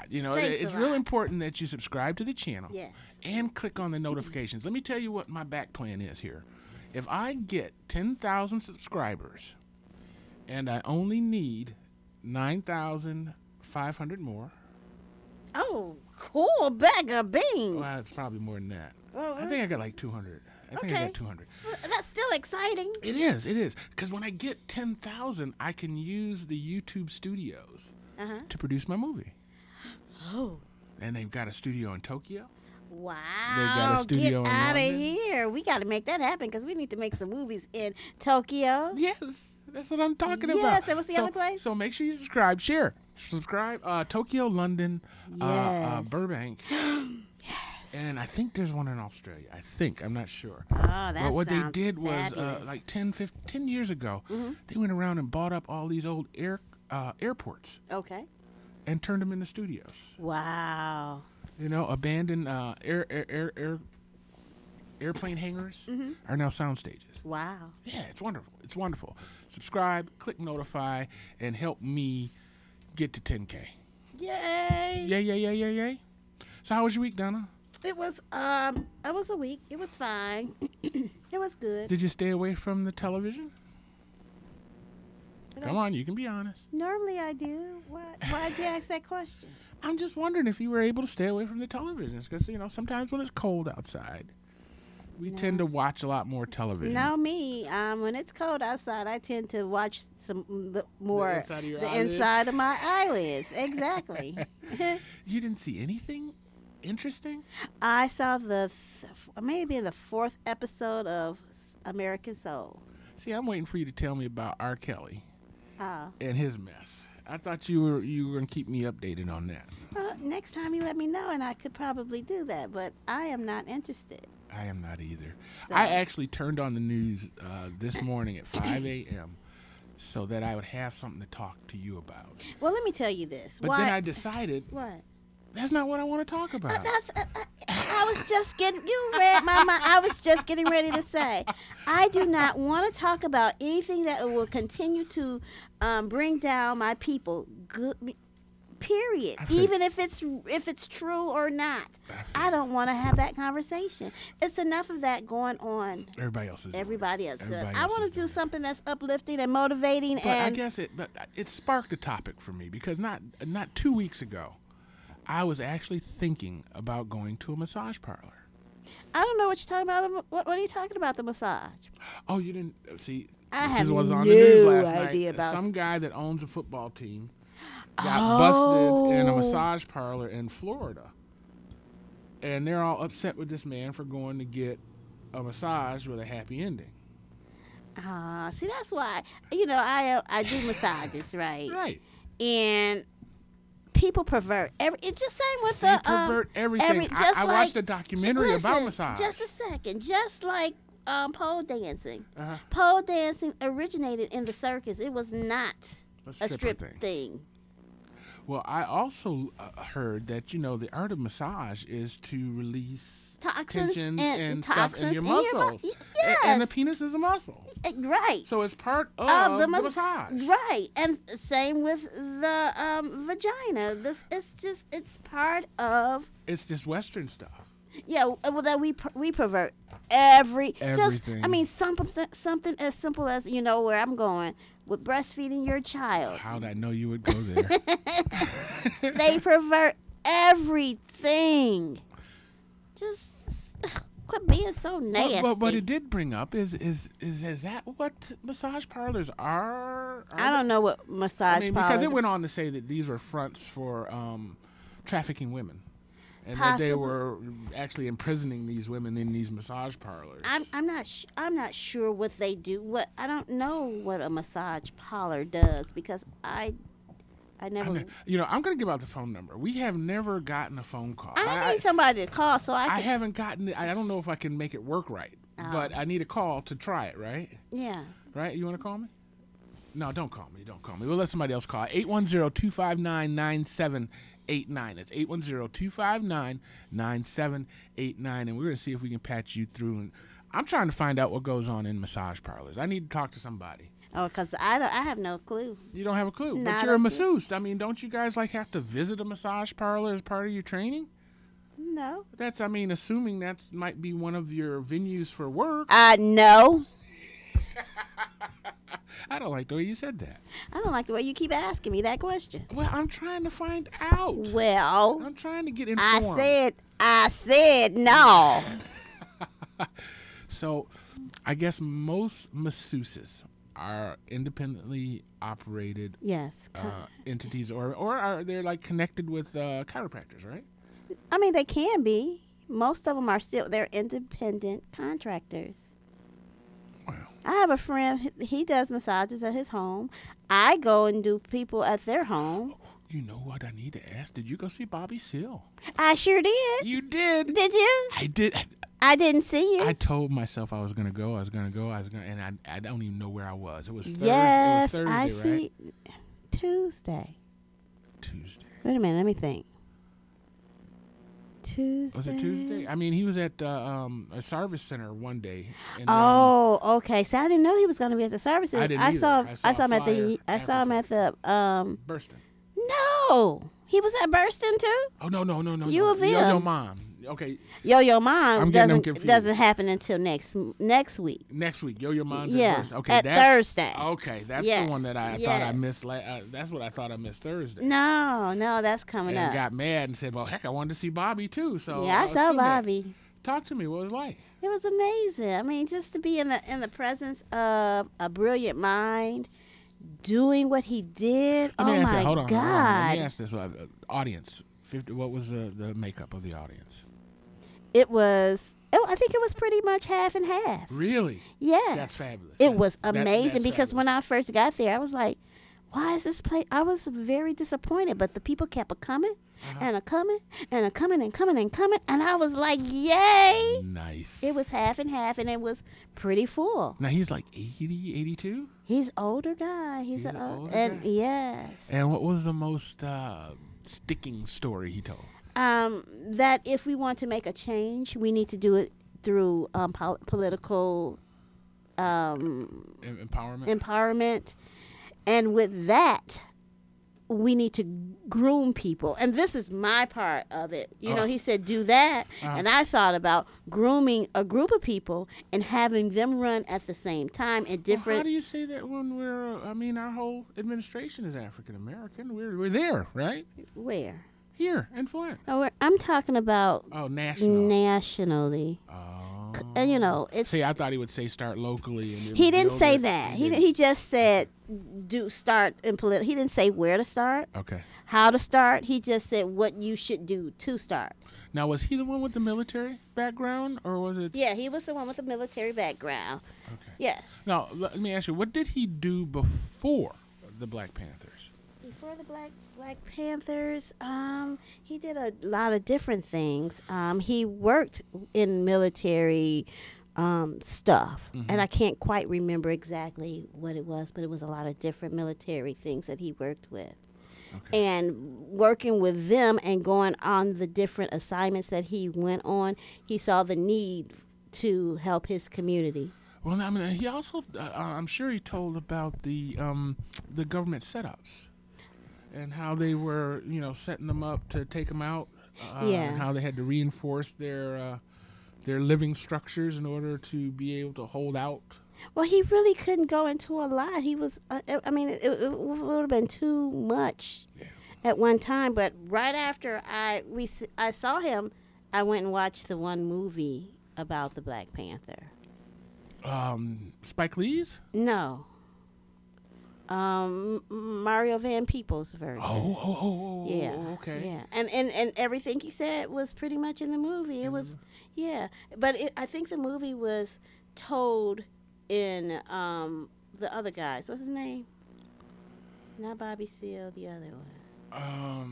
You know, Thanks it's a real lot. important that you subscribe to the channel Yes. and click on the notifications. Let me tell you what my back plan is here. If I get 10,000 subscribers and I only need 9,500 more, Oh, cool bag of beans. well, it's probably more than that. Well, I think I got like 200. I think I okay. got 200. Well, that's still exciting. It is. Because when I get 10,000, I can use the YouTube studios Uh-huh. to produce my movie. Oh. And they've got a studio in Tokyo. Wow. They got a studio in Get out of London. here. We got to make that happen because we need to make some movies in Tokyo. Yes, that's what I'm talking about. Yes, and what's the other place? So make sure you subscribe, share, subscribe. Tokyo, London, Yes. Burbank, Yes. and I think there's one in Australia. I'm not sure. Oh, that But what they sounds did was fabulous. like 10 years ago, Mm-hmm. they went around and bought up all these old airports Okay. and turned them into studios. Wow. You know, abandoned airplane hangars are now sound stages. Wow. Yeah, it's wonderful. It's wonderful. Subscribe, click notify, and help me get to 10K. Yay. Yay. So how was your week, Donna? It was a week. It was fine. It was good. Did you stay away from the television? Come on, you can be honest. Normally I do. Why'd you ask that question? I'm just wondering if you were able to stay away from the televisions because, you know, sometimes when it's cold outside, we tend to watch a lot more television. No, me. When it's cold outside, I tend to watch more inside of your the eyelids? inside of my eyelids. Exactly. You didn't see anything interesting? I saw maybe the 4th episode of American Soul. See, I'm waiting for you to tell me about R. Kelly Oh. and his mess. I thought you were going to keep me updated on that. Next time you let me know, and I could probably do that, but I am not interested. I am not either. So- I actually turned on the news this morning at 5 a.m. so that I would have something to talk to you about. Well, let me tell you this. But then I decided What? that's not what I want to talk about. I was just getting you read my mind. I was just getting ready to say, I do not want to talk about anything that will continue to bring down my people. Good, period. Even if it's true or not, I don't want to have that conversation. It's enough of that going on. Everybody else is. Everybody else. Everybody I else want is to do doing it. something that's uplifting and motivating. But and I guess it sparked a topic for me because not 2 weeks ago, I was actually thinking about going to a massage parlor. I don't know what you're talking about. What are you talking about? The massage? Oh, you didn't see? I This have was on the news no last idea night. about Some guy that owns a football team got busted in a massage parlor in Florida, and they're all upset with this man for going to get a massage with a happy ending. See, that's why I do massages, right? Right. And people pervert it's just same with They the pervert everything. I watched a documentary about massage. Just a second, just like pole dancing. Uh-huh. Pole dancing originated in the circus. It was not A a strip stripper thing. Well, I also heard that the art of massage is to release Toxins tension and stuff toxins in your in your muscles. body. And the Yes. penis is a muscle, Right. so it's part of the the massage. Right. And same with the vagina. It's part of It's just Western stuff. well, that we pervert just Everything. something as simple as where I'm going with breastfeeding your child. How'd I know you would go there? They pervert everything. Just quit being so nasty. But what it did bring up is that what massage parlors are? I don't know what massage because parlors. it went on to say that these were fronts for trafficking women, and that Possibly. they were actually imprisoning these women in these massage parlors. I'm not sure what they do. I don't know what a massage parlor does because I never. I'm going to give out the phone number. We have never gotten a phone call. I need somebody to call so I I can. haven't gotten it. I don't know if I can make it work right, but I need a call to try it, right? Yeah. Right? You want to call me? No, don't call me. Don't call me. We'll let somebody else call. 810-259-9789. It's 810-259-9789, and we're going to see if we can patch you through. And I'm trying to find out what goes on in massage parlors. I need to talk to somebody. Oh, because I have no clue. You don't have a clue, No, but I you're a don't masseuse. I mean, don't you guys like have to visit a massage parlor as part of your training? No. That's, I mean, assuming that might be one of your venues for work. No. I don't like the way you said that. I don't like the way you keep asking me that question. Well, I'm trying to find out. Well, I'm trying to get informed. I said no. So, I guess most masseuses are independently operated Yes. entities, or are they like connected with chiropractors, right? I mean, they can be. Most of them are still, they're independent contractors. Wow. I have a friend, he does massages at his home. I go and do people at their home. You know what I need to ask? Did you go see Bobby Seale? I sure did. You did. Did you? I did. I didn't see you. I told myself I was gonna go. And I don't even know where I was. It was Thursday. Yes, it was Thursday, I right? see. Tuesday. Wait a minute, let me think. Tuesday. Was it Tuesday? I mean, he was at a service center one day. And Oh, okay. So I didn't know he was going to be at the services. I didn't I either. saw him a at the. flyer I saw him at the. Burston. No, he was at Burston too. Oh no. U of M. Yo, mom. Okay. Yo Mom I'm getting them confused. doesn't happen until next week. Next week, Yo Mom's Yeah, at Burston. Okay, at that's Thursday. Okay, that's Yes, the one that I thought I missed. That's what I thought I missed Thursday. No, that's coming And up. got mad and said, "Well, heck, I wanted to see Bobby too." So Yeah, I saw still mad. Bobby. Talk to me. What was it like? It was amazing. I mean, just to be in the presence of a brilliant mind, doing what he did. Let me Oh ask my you, hold on. God! Let me ask this: audience. What was the makeup of the audience? It was. I think it was pretty much half and half. Really? Yes. That's fabulous. It was amazing that's because fabulous. when I first got there, I was like, "Why is this place?" I was very disappointed, but the people kept a coming and a coming and a coming and coming and coming, and I was like, "Yay!" Nice. It was half and half, and it was pretty full. Now he's like 80, 82? He's an older guy. He's an older guy. Yes. And what was the most sticking story he told? That if we want to make a change, we need to do it through political empowerment. And with that, we need to groom people. And this is my part of it. You know, he said do that. And I thought about grooming a group of people and having them run at the same time in different... Well, how do you say that when our whole administration is African American? We're there, right? Where? Here in Flint. Oh, I'm talking about nationally. Oh. And you know, it's. See, I thought he would say start locally. And he didn't say that. He just said start in political. He didn't say where to start. Okay. How to start. He just said what you should do to start. Now, was he the one with the military background, or was it? Yeah, he was the one with the military background. Okay. Yes. Now, let me ask you, what did he do before the Black Panthers? Before the Black Panthers, he did a lot of different things. He worked in military stuff, and I can't quite remember exactly what it was, but it was a lot of different military things that he worked with. Okay. And working with them and going on the different assignments that he went on, he saw the need to help his community. Well, I mean, he also, I'm sure he told about the government setups. And how they were, setting them up to take them out. And how they had to reinforce their living structures in order to be able to hold out. Well, he really couldn't go into a lot. He was, it would have been too much at one time. But right after I saw him, I went and watched the one movie about the Black Panther. Spike Lee's? No. Mario Van Peebles version. Oh, yeah, okay. Yeah, and everything he said was pretty much in the movie. It was, but I think the movie was told in the other guys. What's his name? Not Bobby Seale, the other one. I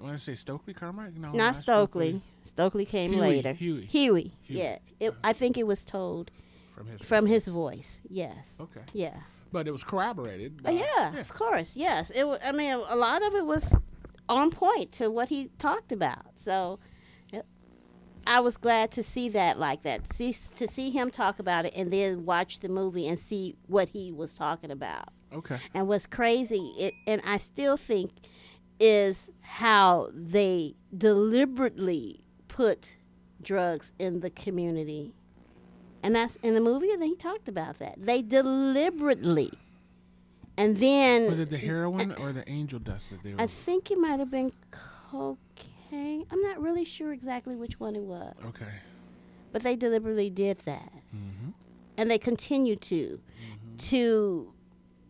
want to say Stokely Carmichael. No, not Stokely. Stokely came later. Huey. Yeah, I think it was told from his voice. Yes. Okay. Yeah. But it was corroborated. Of course, yes. It was, a lot of it was on point to what he talked about. So, I was glad to see that like that. To see him talk about it and then watch the movie and see what he was talking about. Okay. And what's crazy, and I still think, is how they deliberately put drugs in the community. And that's in the movie, and he talked about that. They deliberately. And then... Was it the heroin or the angel dust that they were... I think it might have been cocaine. I'm not really sure exactly which one it was. Okay. But they deliberately did that. Mm-hmm. And they continue to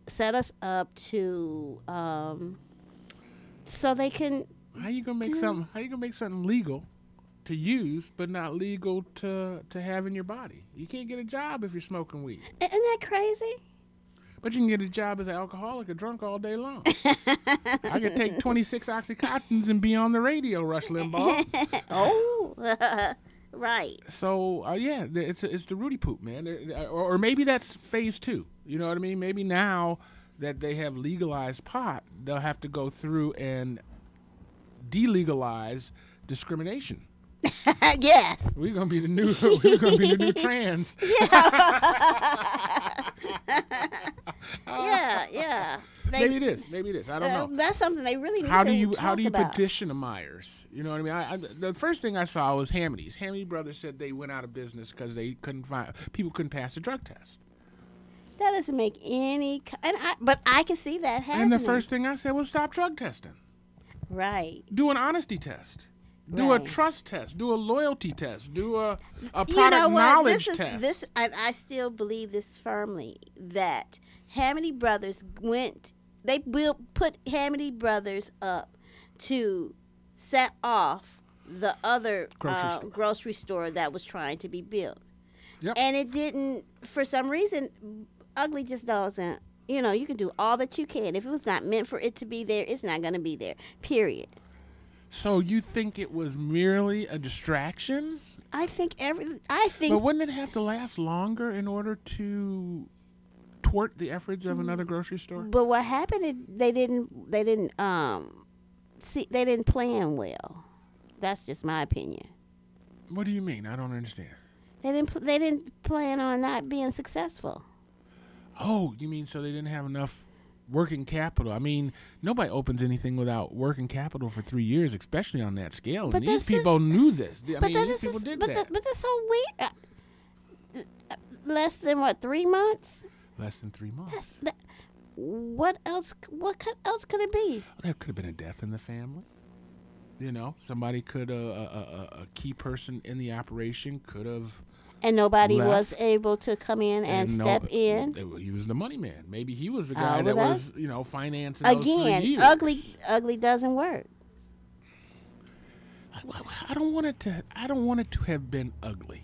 set us up to... so they can... How you gonna make something legal to use, but not legal to have in your body? You can't get a job if you're smoking weed. Isn't that crazy? But you can get a job as an alcoholic or drunk all day long. I could take 26 Oxycontins and be on the radio, Rush Limbaugh. Oh, right. So, yeah, it's the Rudy Poop, man. Or maybe that's phase 2. You know what I mean? Maybe now that they have legalized pot, they'll have to go through and delegalize discrimination. Yes. We're gonna be the new trans. Yeah. Maybe it is. I don't know. That's something they really need How to do you about. petition a Myers? You know what I mean? The first thing I saw was Hamidy's. Hamity Brothers said they went out of business because they people couldn't pass the drug test. That doesn't make any. But I can see that happening. And the first thing I said was stop drug testing. Right. Do an honesty test. Do Right. a trust test. Do a loyalty test. Do a product knowledge test. I still believe this firmly that Hamity Brothers they will put Hamity Brothers up to set off the other grocery store that was trying to be built. Yep. And it didn't, for some reason, Ugly just doesn't, you can do all that you can. If it was not meant for it to be there, it's not going to be there, period. So you think it was merely a distraction? I think. But wouldn't it have to last longer in order to thwart the efforts of another grocery store? But what happened is they didn't plan well. That's just my opinion. What do you mean? I don't understand. They didn't plan on not being successful. Oh, you mean so they didn't have enough working capital? I mean, nobody opens anything without working capital for 3 years, especially on that scale. And these people knew this. These people did that. But that's so weird. Less than 3 months? Less than 3 months. What else? What else could it be? There could have been a death in the family. Somebody could a key person in the operation could have. And nobody left. Was able to come in and step in. He was the money man. Maybe he was the guy that was, financing again. those 3 years. Ugly doesn't work. I don't want it to have been ugly.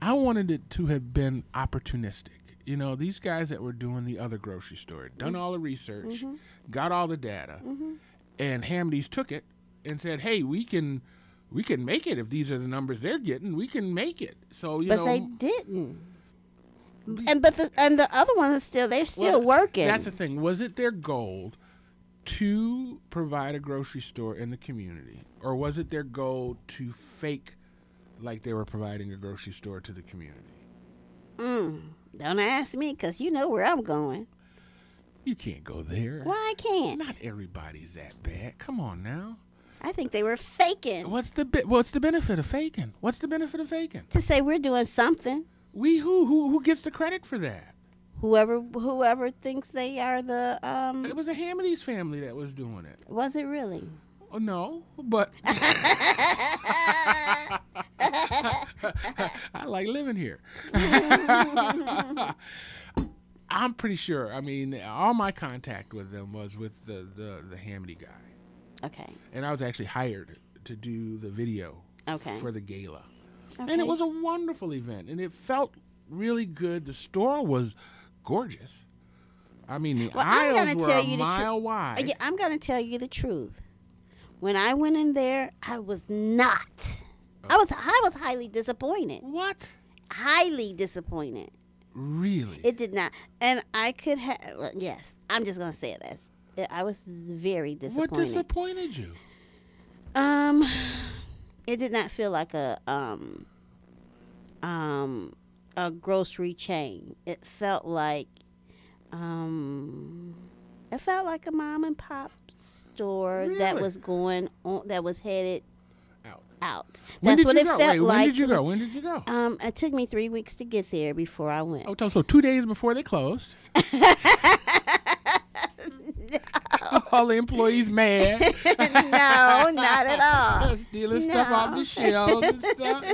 I wanted it to have been opportunistic. These guys that were doing the other grocery store, done all the research, got all the data, and Hamidy's took it and said, "Hey, we can make it if these are the numbers they're getting. We can make it." So but they didn't. And the other one is they're still working. That's the thing. Was it their goal to provide a grocery store in the community, or was it their goal to fake like they were providing a grocery store to the community? Don't ask me, because you know where I'm going. You can't go there. Why I can't? Not everybody's that bad. Come on now. I think they were faking. What's the benefit of faking? What's the benefit of faking? To say we're doing something. Who gets the credit for that? Whoever thinks they are the It was the Hamidy's family that was doing it. Was it really? Oh, no, but I like living here. I'm pretty sure. I mean, all my contact with them was with the Hamity guy. Okay. And I was actually hired to do the video for the gala. Okay. And it was a wonderful event, and it felt really good. The store was gorgeous. I mean, the aisles were a mile wide. I'm going to tell you the truth. When I went in there, I was not. I was highly disappointed. What? Highly disappointed. Really? It did not. And I could have, yes, I'm just going to say it. I was very disappointed. What disappointed you? it did not feel like a grocery chain. It felt like a mom and pop store that Really? was going on, that was headed out. When That's did what you it go? felt Wait, like. when did you go? When did you go? It took me 3 weeks to get there before I went. Oh, so 2 days before they closed. All the employees mad. No, not at all. Stealing stuff off the shelves and stuff.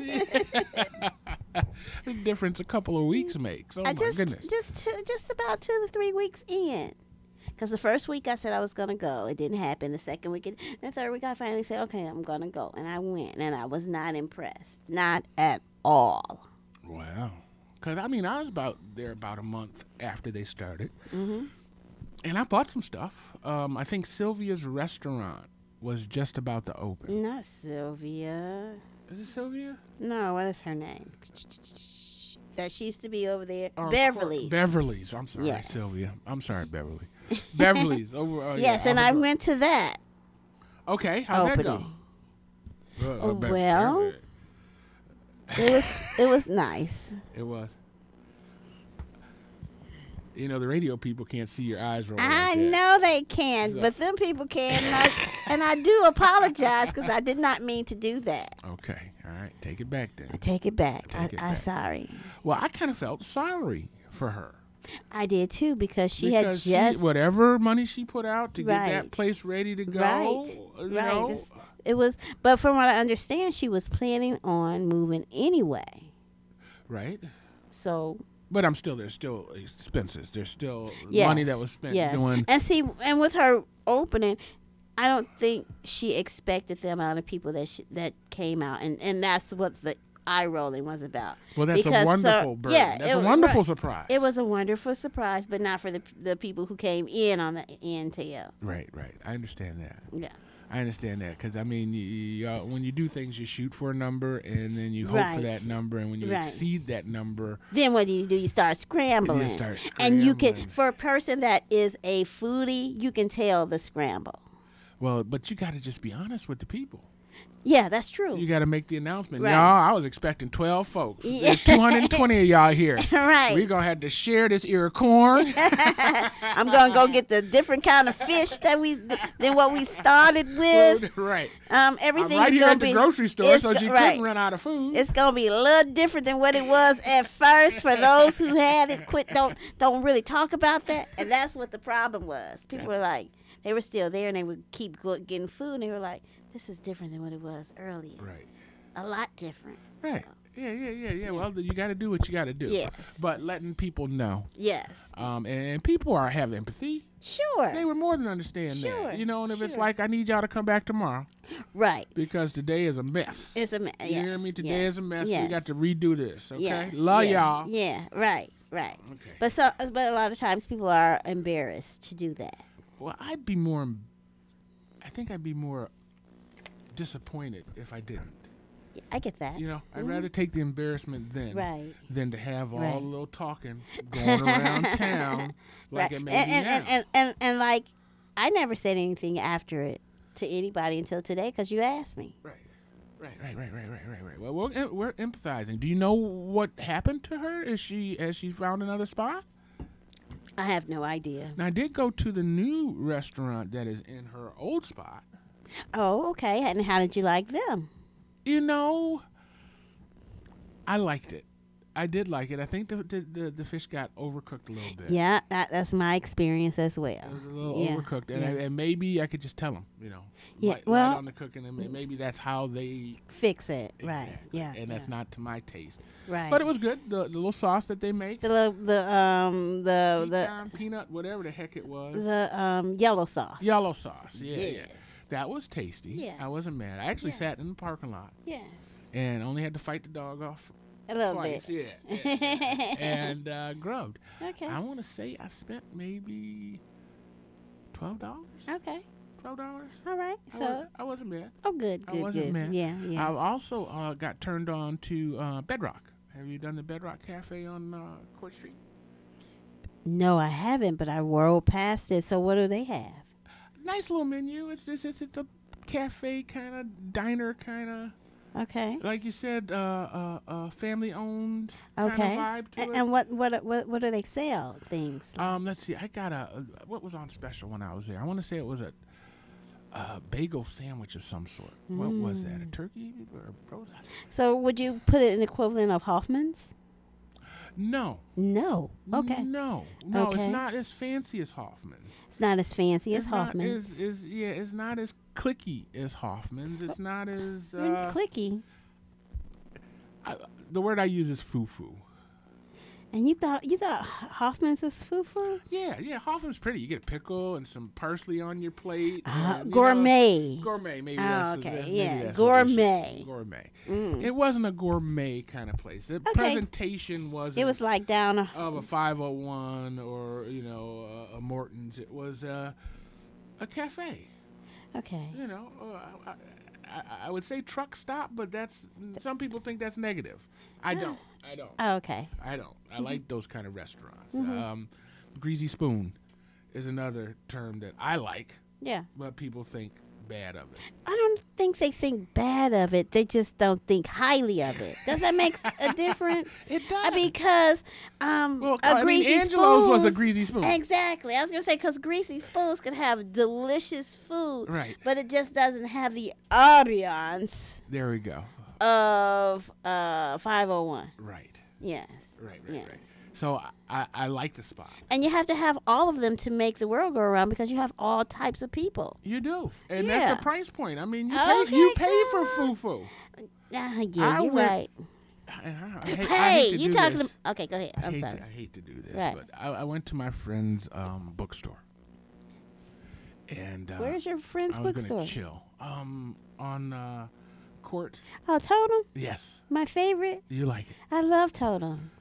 The difference a couple of weeks makes. Oh my goodness. Just about 2 to 3 weeks in. Because the first week I said I was going to go. It didn't happen. The second week, the third week I finally said, okay, I'm going to go. And I went. And I was not impressed. Not at all. Wow. Because, I was there about a month after they started. Mm-hmm. And I bought some stuff. I think Sylvia's restaurant was just about to open. Not Sylvia. Is it Sylvia? No, what is her name? That she used to be over there. Oh, Beverly's. Beverly's. I'm sorry, Yes. Sylvia. I'm sorry, Beverly. Beverly's. Over. Yes, and I went to that Okay, how'd that opening. go? Well, it was nice. It was. The radio people can't see your eyes rolling. I like that. know they can, So- but them people can. And I do apologize because I did not mean to do that. Okay, all right, take it back then. I take it back. Take it I'm back. sorry. Well, I kind of felt sorry for her. I did too because she had Because just whatever money she put out to get that Right. place ready to go. right. you Right. know, It was, but from what I understand, she was planning on moving anyway. right. So But there's still expenses. There's still yes, money that was spent yes. doing. And with her opening, I don't think she expected the amount of people that came out, and that's what the eye rolling was about. Well, that's Because, a wonderful burden. yeah, That's a wonderful right. surprise. It was a wonderful surprise, but not for the people who came in on the NTL. Right. I understand that. Yeah. I understand that because when you do things, you shoot for a number and then you hope for Right. that number, and when you Right. exceed that number, Then what do? You start scrambling. you start And you can, scrambling. for a person that is a foodie, you can tell the scramble. well, but you got to just be honest with the people. Yeah, that's true. You got to make the announcement. Right. Y'all, I was expecting 12 folks. Yeah. There's 220 of y'all here. Right. We're going to have to share this ear of corn. I'm gonna go get the different kind of fish than what we started with. Right. Everything I'm right is here gonna at the be grocery store, so it's you right. couldn't run out of food. It's gonna be a little different than what it was at first for those who had it. Don't really talk about that, and that's what the problem was. People were like, they were still there, and they would keep getting food, and they were like, this is different than what it was earlier. Right. A lot different. Right. So, Yeah. Well, you got to do what you got to do. Yes. But letting people know. yes. And people have empathy. Sure. They would more than understand Sure, that. And if it's sure. like, I need y'all to come back tomorrow Right. because today is a mess. It's a mess. You hear me? Today is a mess. Yes. We got to redo this. Okay. Yes, Love yeah, y'all. Yeah, right. Okay. But a lot of times people are embarrassed to do that. Well, I think I'd be more disappointed if I didn't. Yeah, I get that. I'd rather take the embarrassment Right. than to have all Right. the little talking going around town like it may be now. And like, I never said anything after it to anybody until today because you asked me. Right. Well, we're empathizing. Do you know what happened to her? Has she found another spot? I have no idea. Now, I did go to the new restaurant that is in her old spot. Oh, okay. And how did you like them? I liked it. I did like it. I think the fish got overcooked a little bit. Yeah, that's my experience as well. It was a little Yeah, overcooked, yeah. and maybe I could just tell them, Yeah, light well- on the cooking, and maybe that's how they Fix it. Right. exactly. Yeah. And that's not to my taste, right. but it was good. The little sauce that they make, the pecan, peanut, whatever the heck it was, yellow sauce. yellow sauce. Yeah, Yes. that was tasty. Yes. I wasn't mad. I actually Yes. sat in the parking lot Yes. and only had to fight the dog off A little twice. bit. Yeah. And grubbed. Okay. I want to say I spent maybe $12. Okay. $12. All right. So, I wasn't mad. good. I wasn't mad. Yeah. I also got turned on to Bedrock. Have you done the Bedrock Cafe on Court Street? No, I haven't, but I rolled past it. So, what do they have? Nice little menu. It's a cafe kind of diner kind of Okay. Like you said, family owned Okay. kind of vibe to it. And what do they sell? Things. Let's see. I got what was on special when I was there? I want to say it was a bagel sandwich of some sort. What was that? A turkey or a protein? So would you put it in the equivalent of Hoffman's? No. No. Okay. No. Okay. It's not as fancy as Hoffman's. It's not as fancy as It's not Hoffman's. it's not as clicky as Hoffman's. It's not as Clicky. the word I use is foo-foo. And you thought Hoffman's was foo-foo? Yeah. Hoffman's pretty. You get a pickle and some parsley on your plate. And, gourmet. Gourmet, maybe Oh, that's okay. maybe Yeah, that's gourmet. Gourmet. It wasn't a gourmet kind of place. The presentation wasn't. It was like down of a 501 or a Morton's. It was a cafe. Okay. I would say truck stop, but some people think that's negative. I don't. Oh, okay. I don't. I like those kind of restaurants. Greasy spoon is another term that I like. Yeah. But people think bad of it. I don't think they think bad of it. They just don't think highly of it. Does that make a difference? It does. Because greasy Angelo's spoons, was a greasy spoon. Exactly. I was going to say because greasy spoons could have delicious food. Right. But it just doesn't have the ambiance There we go. of 501. Right. Yes. Right. Yes. So I like the spot. And you have to have all of them to make the world go around because you have all types of people. You do. And Yeah. that's the price point. I mean, Okay, you pay for foo-foo. Yeah, I you're went- right. I Hey, hate to you do talking this. to... Okay, go ahead. I'm sorry. I hate to do this, Right. but I went to my friend's bookstore. And Where's your friend's I was bookstore? going to chill. On Court. Oh, Totem? Yes. My favorite? You like it. I love Totem.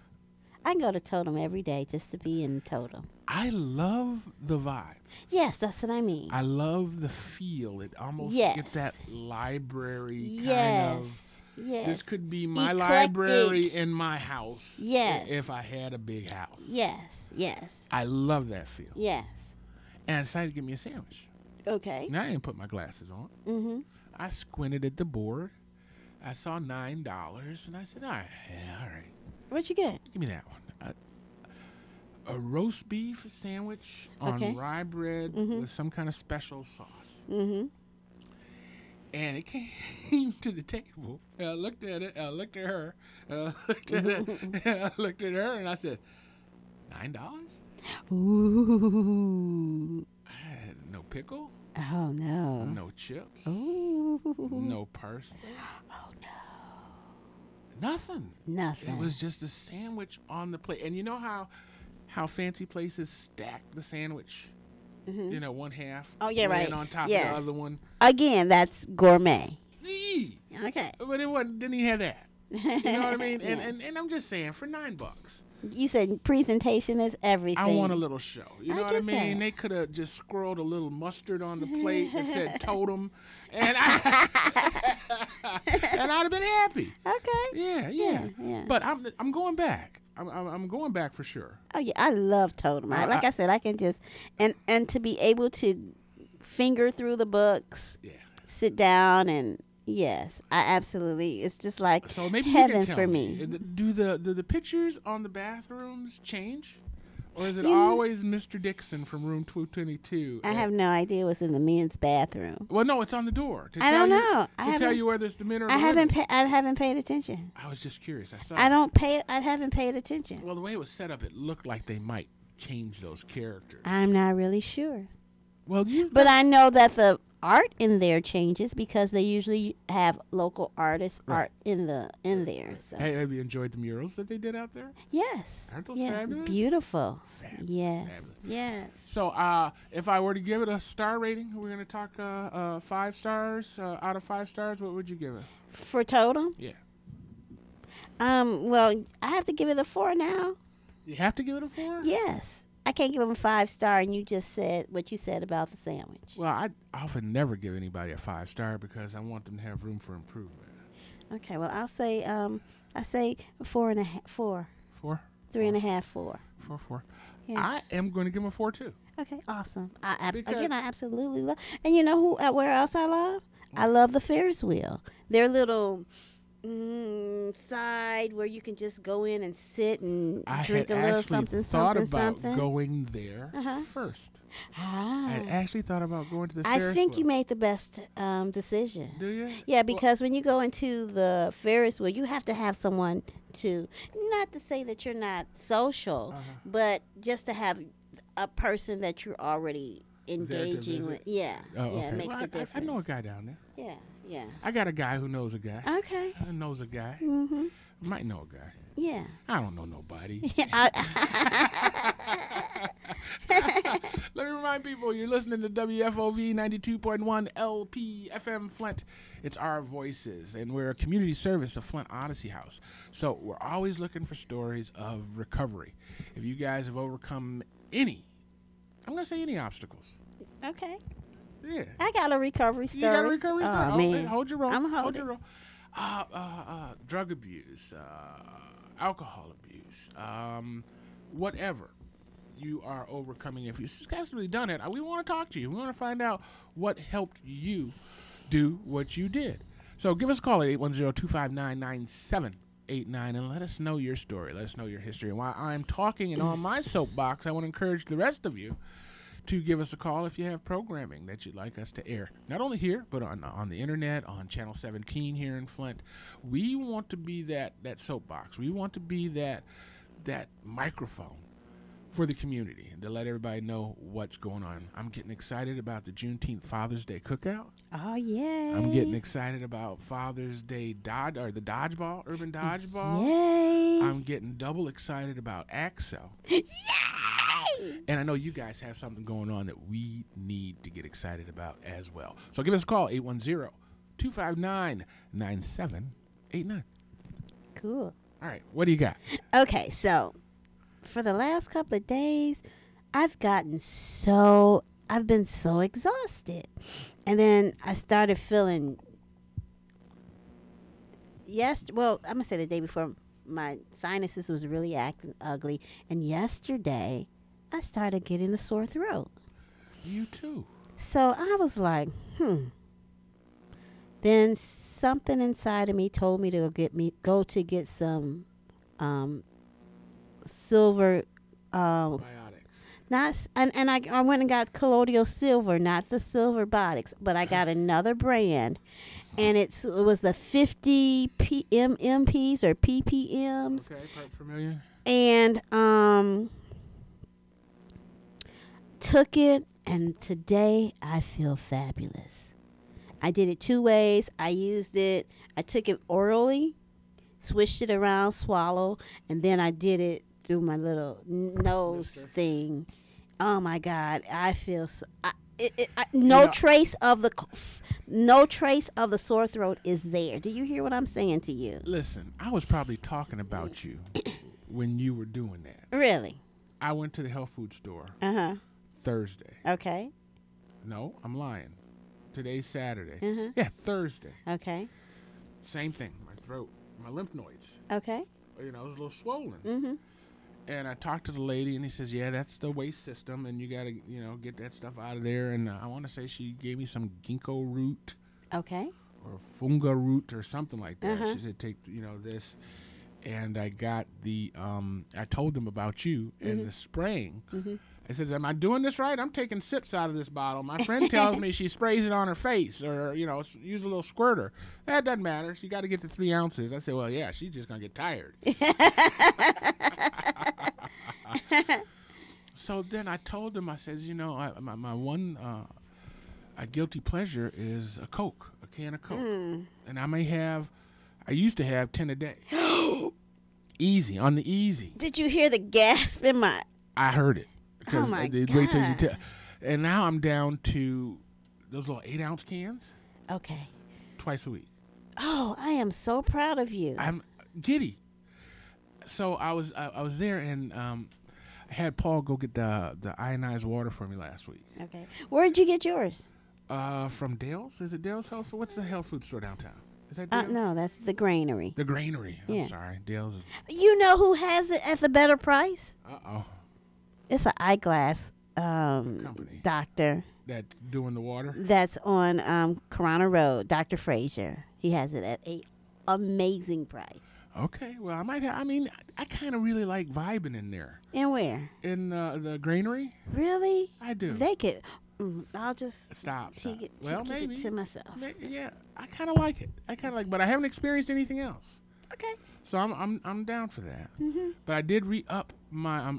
I can go to Totem every day just to be in Totem. I love the vibe. Yes, that's what I mean. I love the feel. It almost Yes. gets that library Yes. kind of. Yes. This could be my Eclectic. library in my house. Yes. If I had a big house. Yes. Yes. I love that feel. Yes. And I decided to get me a sandwich. Okay. Now I didn't put my glasses on. Mm-hmm. I squinted at the board. I saw $9, and I said, all right. What you get? Give me that one. A roast beef sandwich on Okay. rye bread with some kind of special sauce. Mm-hmm. And it came to the table. And I looked at it. I looked at her. I looked at it. And I looked at her, and I said, $9? Ooh. I had no pickle, Oh, no. no chips, Ooh. no parsley. Oh, no. Nothing. Nothing. It was just a sandwich on the plate. And you know how fancy places stack the sandwich? One half. Oh, yeah, right. And on top Yes. of the other one. Again, that's gourmet. Eee. Okay. But didn't even have that. You know what I mean? And I'm just saying, for $9, You said presentation is everything. I want a little show. You I know what I get mean? that. They could have just scrolled a little mustard on the plate that said Totem, and and I'd have been happy. Okay. Yeah. Yeah. But I'm going back. I'm going back for sure. Oh yeah, I love Totem. Like I said, I can just and to be able to finger through the books, Yeah. sit down, and yes, I absolutely. It's just like So maybe heaven you can tell for me. Do the pictures on the bathrooms change, or is it You- always Mr. Dixon from room 222? I have no idea what's in the men's bathroom. Well, no, it's on the door. I don't know. To tell you whether it's the men or the I women. haven't paid attention. I was just curious. I saw. I haven't paid attention. Well, the way it was set up, it looked like they might change those characters. I'm not really sure. Well, But I know that the art in there changes because they usually have local artists art in there. So have you enjoyed the murals that they did out there? yes, Aren't those yeah, fabulous? beautiful. Fabulous, Yes, fabulous. yes. So, if I were to give it a star rating, we're going to talk 5 stars out of 5 stars. What would you give it? For Totem, Yeah, well, I have to give it a 4 now. you have to give it a 4. Yes, I can't give them a 5-star, and you just said what you said about the sandwich. Well, I often never give anybody a 5 star because I want them to have room for improvement. Okay, well, I say 4.5, 4, 4, 3.5, 4. 4. Yeah. I am going to give them a 4 too. Okay, awesome. I Because- absolutely love. And you know who? Where else I love? I love the Ferris wheel. Their little side where you can just go in and sit and drink a little something, something, something. I thought about going there first. I had actually thought about going to the Ferris wheel. I think you made the best decision. Do you? Yeah, because when you go into the Ferris wheel, you have to have someone to, not to say that you're not social, but just to have a person that you're already engaging with. Yeah. Oh, okay. It makes a difference. I know a guy down there. Yeah, yeah. I got a guy who knows a guy. Okay. Knows a guy. Mm-hmm. Might know a guy. Yeah. I don't know nobody. Let me remind people, you're listening to WFOV 92.1 LP FM Flint. It's our voices, and we're a community service of Flint Odyssey House. So we're always looking for stories of recovery. If you guys have overcome any, I'm going to say any obstacles. Okay. Yeah. I got a recovery story. You got a recovery story? Oh, man. Hold your roll. I'm holding. Hold your roll. Drug abuse, alcohol abuse, whatever you are overcoming. If you successfully done it, we want to talk to you. We want to find out what helped you do what you did. So give us a call at 810-259-9789 and let us know your story. Let us know your history. And while I'm talking and on my soapbox, I want to encourage the rest of you to give us a call if you have programming that you'd like us to air. Not only here, but on the internet, on Channel 17 here in Flint. We want to be that soapbox. We want to be that microphone for the community and to let everybody know what's going on. I'm getting excited about the Juneteenth Father's Day cookout. Oh, yay. I'm getting excited about Father's Day the dodgeball, urban dodgeball. Yay. I'm getting double excited about Axel. Yay. And I know you guys have something going on that we need to get excited about as well. So give us a call, 810-259-9789. Cool. All right, what do you got? Okay, so for the last couple of days, I've been so exhausted. And then I started feeling I'm going to say the day before, my sinuses was really acting ugly. And yesterday, I started getting a sore throat. You too. So I was like, Then something inside of me told me to go to get some silver Biotics. I went and got colloidal silver, not the silver biotics, but I got another brand, and it was the 50 MPs or ppms. Okay, quite familiar. And took it, and today I feel fabulous. I did it 2 ways. I took it orally, swished it around, swallow, and then I did it through my little nose thing. Oh my God, I feel no trace of the sore throat is there. Do you hear what I'm saying to you? Listen, I was probably talking about you when you were doing that. Really? I went to the health food store Thursday. Okay. No, I'm lying. Today's Saturday. Uh-huh. Thursday. Okay. Same thing. My throat, my lymph nodes. Okay. It was a little swollen. Mm-hmm. And I talked to the lady, and he says, yeah, that's the waste system, and you got to, get that stuff out of there. And I want to say she gave me some ginkgo root. Okay. Or funga root or something like that. Uh-huh. She said, take, this. And I got I told them about you and the spraying. Mm-hmm. I says, am I doing this right? I'm taking sips out of this bottle. My friend tells me she sprays it on her face or, use a little squirter. That doesn't matter. She got to get the 3 ounces. I said, well, yeah, she's just going to get tired. So then I told them, I says, my one guilty pleasure is a Coke, a can of Coke. And I used to have 10 a day. Easy, on the easy. Did you hear the gasp in my... I heard it. Oh, my God. Wait till you tell. And now I'm down to those little 8-ounce cans. Okay. Twice a week. Oh, I am so proud of you. I'm giddy. So I was there, and I had Paul go get the ionized water for me last week. Okay. Where'd you get yours? From Dale's. Is it Dale's Health Food? What's the health food store downtown? Is that Dale's? No, that's the Granary. The Granary. Yeah. I'm sorry. Dale's. You know who has it at the better price? Uh-oh. It's an eyeglass Company. doctor. that's doing the water? That's on Corona Road, Dr. Frazier. He has it at a amazing price. Okay, well, I might have. I mean, I kind of really like vibing in there. And where? In the granary. Really? I do. They could. I'll just Stop. take it, Well, keep maybe it to myself. Yeah, I kind of like it. But I haven't experienced anything else. Okay. So I'm down for that. Mm-hmm. But I did re-up my.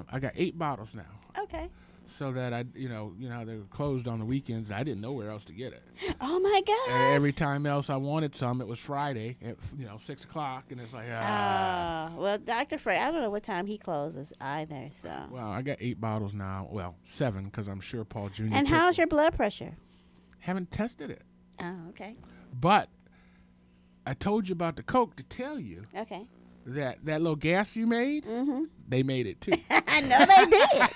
I got 8 bottles now. Okay. So that they were closed on the weekends. I didn't know where else to get it. Oh my God! Every time else I wanted some, it was Friday at 6 o'clock, and it's like well, Dr. Frey, I don't know what time he closes either. So. Well, I got 8 bottles now. Well, 7 because I'm sure Paul Jr. And how's your blood pressure? Haven't tested it. Oh, okay. But I told you about the Coke to tell you. Okay. That little gas you made, they made it too. I know they did.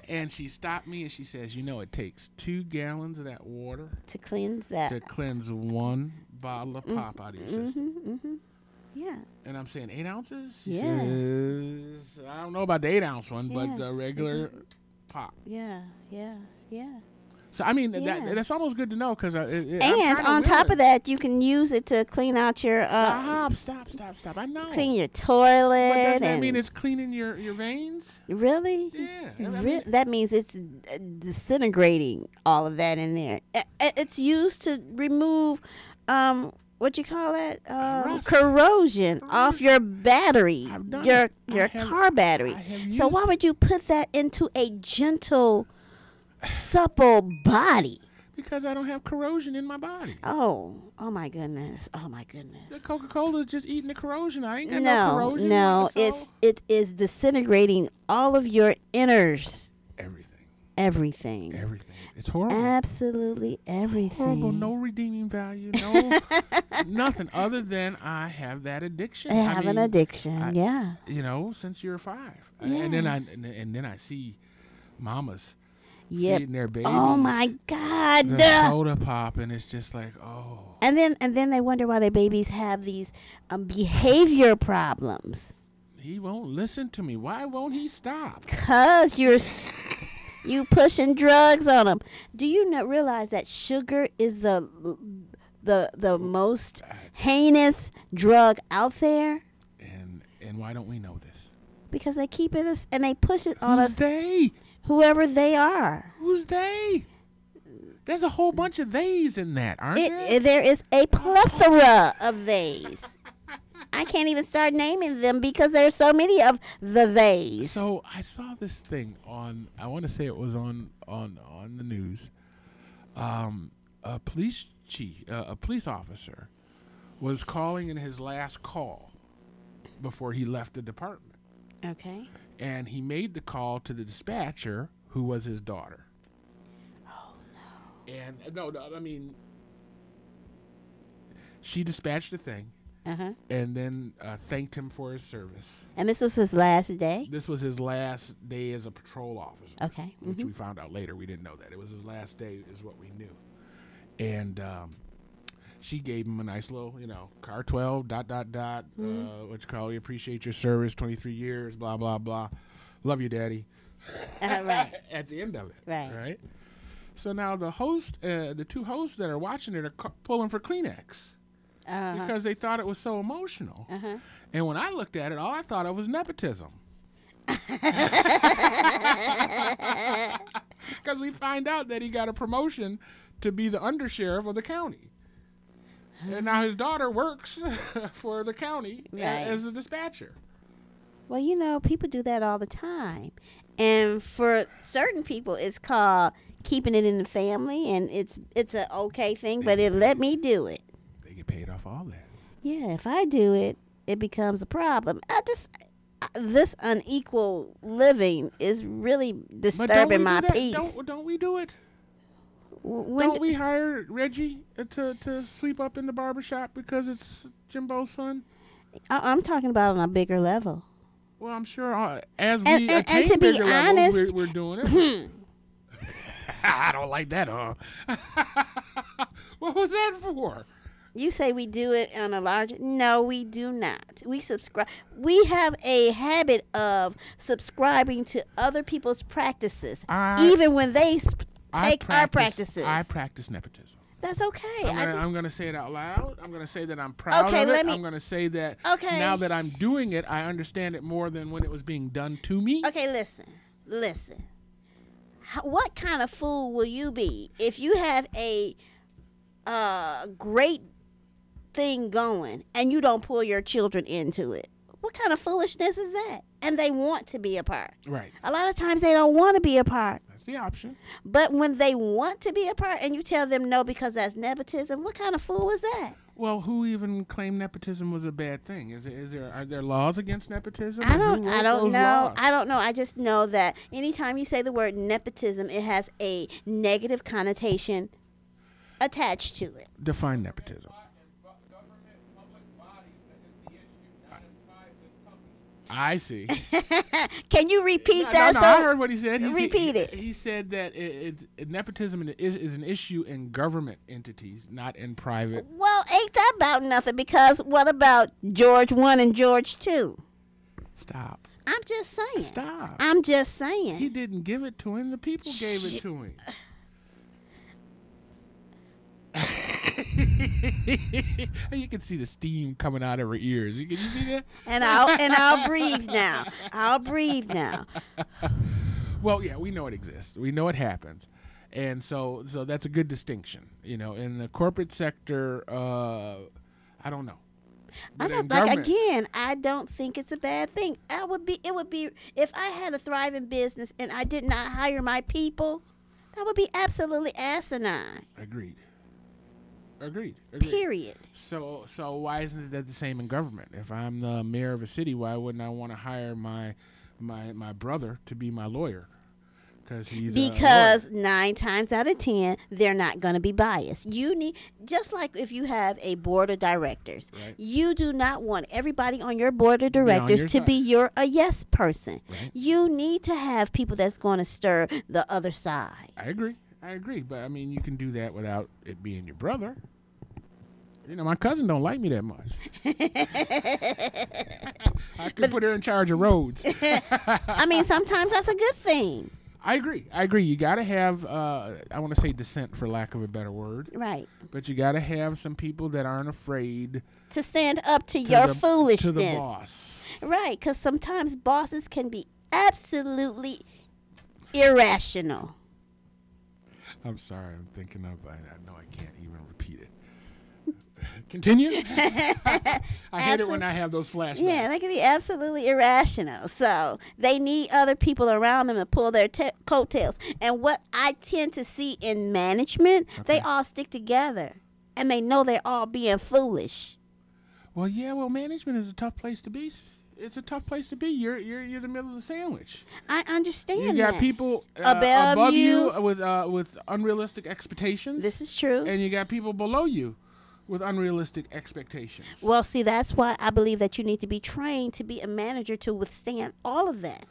And she stopped me and she says, it takes 2 gallons of that water to cleanse that. To cleanse 1 bottle of pop out of your system. Yeah. And I'm saying 8 ounces? She Yes. says, I don't know about the 8 ounce one, but the regular pop. Yeah. So, I mean, that's almost good to know because and on top of that, you can use it to clean out your... Stop. I know. Clean your toilet. But does that mean it's cleaning your veins? Really? Yeah. That means it's disintegrating all of that in there. It's used to remove... what you call that? Corrosion off your battery, your car battery. So why would you put that into a gentle, supple body? Because I don't have corrosion in my body. Oh my goodness. The Coca-Cola is just eating the corrosion. I ain't got no corrosion. No, it is disintegrating all of your inners. Everything. It's horrible. Absolutely everything. Horrible. No redeeming value. No nothing other than I have that addiction. An addiction. Yeah. Since you're 5. Yeah. And then I see mamas feeding their babies. Oh my God. The soda pop, and it's just like, oh. And then they wonder why their babies have these behavior problems. He won't listen to me. Why won't he stop? 'Cause you pushing drugs on them. Do you not realize that sugar is the most heinous drug out there? And why don't we know this? Because they keep it and they push it on us. Who's they? Whoever they are. Who's they? There's a whole bunch of theys in that, aren't there? There is a plethora of theys. I can't even start naming them because there's so many of the theys. So I saw this thing on, I want to say it was on the news. A police officer was calling in his last call before he left the department. Okay. And he made the call to the dispatcher, who was his daughter. Oh, no. And, no, I mean, she dispatched the thing. And then thanked him for his service. And this was his last day? This was his last day as a patrol officer. Okay. Which we found out later. We didn't know that. It was his last day is what we knew. And she gave him a nice little, car 12, ... we appreciate your service, 23 years, blah, blah, blah. Love you, Daddy. Right. At the end of it. Right. So now the 2 hosts that are watching it are pulling for Kleenex. Because they thought it was so emotional. And when I looked at it, all I thought of was nepotism. Because we find out that he got a promotion to be the undersheriff of the county. And now his daughter works for the county as a dispatcher. Well, people do that all the time. And for certain people, it's called keeping it in the family, and it's an okay thing, but it let me do it. Get paid off all that. Yeah, if I do it, it becomes a problem. This unequal living is really disturbing my peace. Don't we do it? Don't we hire Reggie to sweep up in the barbershop because it's Jimbo's son? I'm talking about on a bigger level. Well, I'm sure as we attain to be bigger honest, levels, we're doing it. I don't like that, huh? What was that for? You say we do it on a larger... No, we do not. We subscribe. We have a habit of subscribing to other people's practices, even when they take our practices. I practice nepotism. That's okay. I'm going to say it out loud. I'm going to say that I'm proud of it. I'm going to say that now that I'm doing it, I understand it more than when it was being done to me. Okay, listen. What kind of fool will you be if you have a great thing going and you don't pull your children into it? What kind of foolishness is that? And they want to be a part. Right. A lot of times they don't want to be a part. That's the option. But when they want to be a part and you tell them no because that's nepotism, what kind of fool is that? Well, who even claimed nepotism was a bad thing? Are there laws against nepotism? I don't know. Laws? I don't know. I just know that anytime you say the word nepotism, it has a negative connotation attached to it. Define nepotism. I see. Can you repeat that? No, I heard what he said. Repeat it. He said that nepotism is an issue in government entities, not in private. Well, ain't that about nothing? Because what about George 1 and George 2? Stop. I'm just saying. Stop. I'm just saying. He didn't give it to him. The people gave it to him. You can see the steam coming out of her ears. Can you see that? And I'll breathe now. I'll breathe now. Well, yeah, we know it exists. We know it happens. And so that's a good distinction. In the corporate sector, I don't know. I don't think it's a bad thing. It would be if I had a thriving business and I did not hire my people, that would be absolutely asinine. Agreed. Period. So why isn't that the same in government? If I'm the mayor of a city, why wouldn't I want to hire my brother to be my lawyer? Because 9 times out of 10, they're not going to be biased. You need, just like if you have a board of directors, right. You do not want everybody on your board of directors to be a yes person. Right. You need to have people that's going to stir the other side. I agree. But, you can do that without it being your brother. My cousin don't like me that much. I could put her in charge of roads. Sometimes that's a good thing. I agree. You got to have, I want to say dissent for lack of a better word. Right. But you got to have some people that aren't afraid to stand up to your foolishness. To the boss. Right, because sometimes bosses can be absolutely irrational. I'm sorry. I'm thinking of, I know I can't even repeat it. Continue. I hate it when I have those flashbacks. Yeah, they can be absolutely irrational. So they need other people around them to pull their coattails. And what I tend to see in management, they all stick together. And they know they're all being foolish. Well, management is a tough place to be. It's a tough place to be. You're the middle of the sandwich. I understand. You got people above you with unrealistic expectations. This is true. And you got people below you with unrealistic expectations. Well, see, that's why I believe that you need to be trained to be a manager to withstand all of that.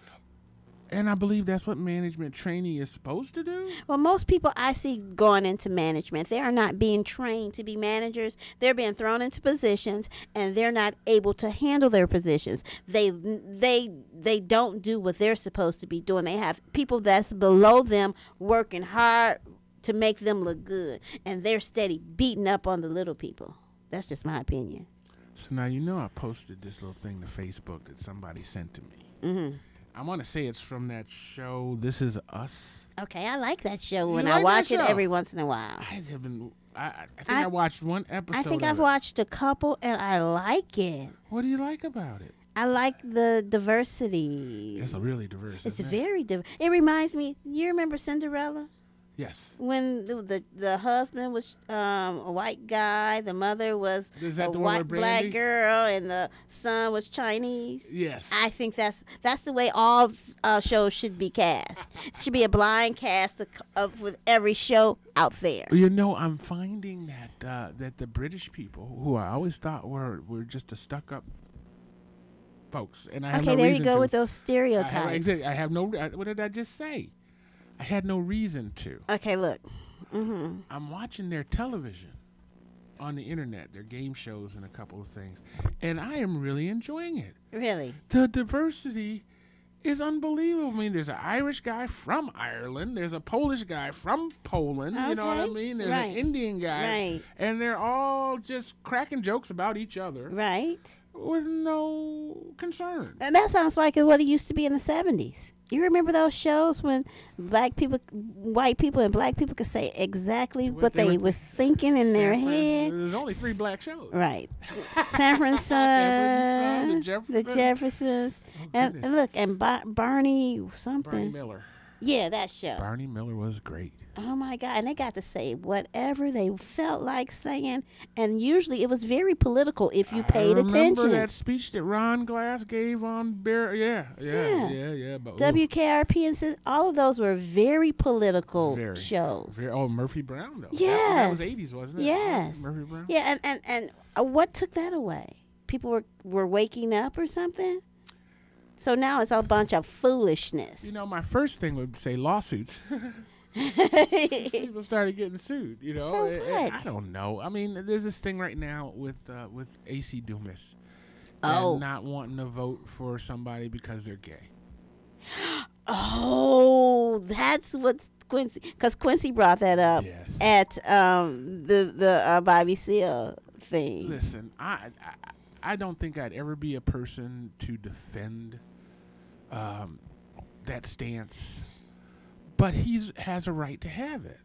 And I believe that's what management training is supposed to do. Well, most people I see going into management, they are not being trained to be managers. They're being thrown into positions, and they're not able to handle their positions. They don't do what they're supposed to be doing. They have people that's below them working hard to make them look good, and they're steady beating up on the little people. That's just my opinion. So now I posted this little thing to Facebook that somebody sent to me. Mm-hmm. I want to say it's from that show, This Is Us. Okay, I like that show I watch it every once in a while. I think I watched one episode. I think I've watched a couple, and I like it. What do you like about it? I like the diversity. It's really diverse. It's very diverse. It reminds me, you remember Cinderella? Yes. When the husband was a white guy, the mother was a white black girl, and the son was Chinese. Yes. I think that's the way all shows should be cast. It should be a blind cast with every show out there. I'm finding that the British people, who I always thought were just a stuck-up folks, and I have no reason to. Okay, there you go with those stereotypes. I have no. What did I just say? I had no reason to. Okay, look. Mm-hmm. I'm watching their television on the internet, their game shows and a couple of things, and I am really enjoying it. Really? The diversity is unbelievable. I mean, there's an Irish guy from Ireland. There's a Polish guy from Poland. You know what I Okay. mean? There's Right. an Indian guy. Right. And they're all just cracking jokes about each other Right. with no concern. And that sounds like what it used to be in the 70s. You remember those shows when white people and black people could say exactly what they was thinking in their head? There's only 3 black shows. Right. Sanford and Son, the Jeffersons. Oh, And goodness. look, and Barney something. Barney Miller. Yeah, that show. Barney Miller was great. Oh my God. And they got to say whatever they felt like saying. And usually it was very political if you paid I remember attention. that speech that Ron Glass gave on Bear. Yeah. But, WKRP and all of those were very political Very. shows. Oh, Murphy Brown, though. Yes. That was 80s, wasn't it? Yes. Murphy Brown. Yeah, and what took that away? People were waking up or something? So now it's a bunch of foolishness. You know, my first thing would say lawsuits. People started getting sued. You know, For what? I don't know. I mean, there's this thing right now with AC Dumas Oh. and not wanting to vote for somebody because they're gay. Oh, that's what Quincy, because Quincy brought that up Yes. at the Bobby Seale thing. Listen, I don't think I'd ever be a person to defend that stance, but has a right to have it.